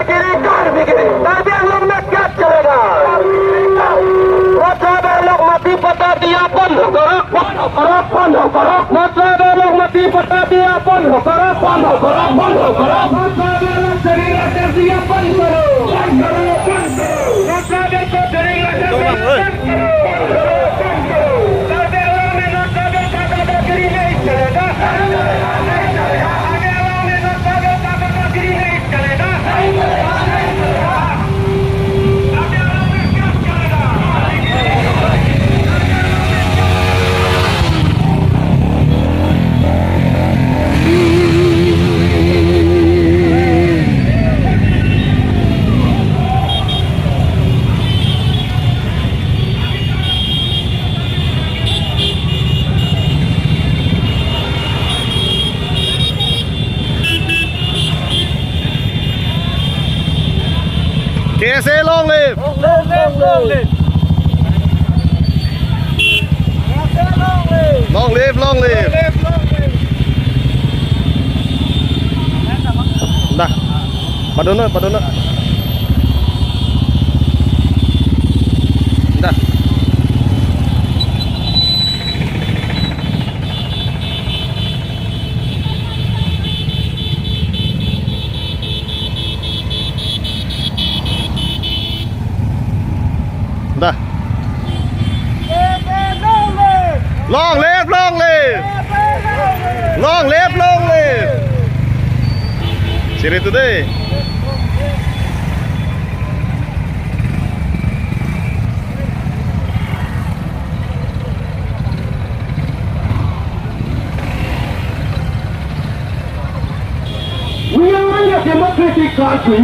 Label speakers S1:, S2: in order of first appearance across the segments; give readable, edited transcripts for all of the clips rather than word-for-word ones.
S1: गिरी car भी गिरी ताकि लोग में क्या चलेगा लोग मती पता दिया बंद करो लोग मती पता दिया बंद करो शरीर दिया बंद
S2: KSA long live!
S1: Long live!
S2: Long live, long live! Dah, padona. Dah. Dah. Long live, long live! Long live, long live! Siri today.
S1: We are in a democratic country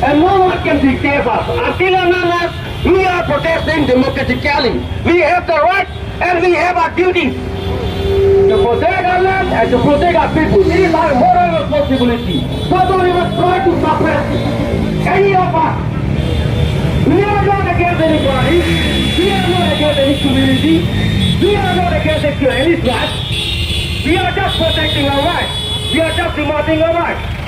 S1: and no one can dictate us. Until and unless we are protesting democratically, we have the right and we have our duties to protect our land and to protect our people. It is our moral responsibility. So don't even try to suppress any of us. We are not against anybody. We are not against any community. We are not against any threat. We are just protecting our rights. We are just demanding our rights.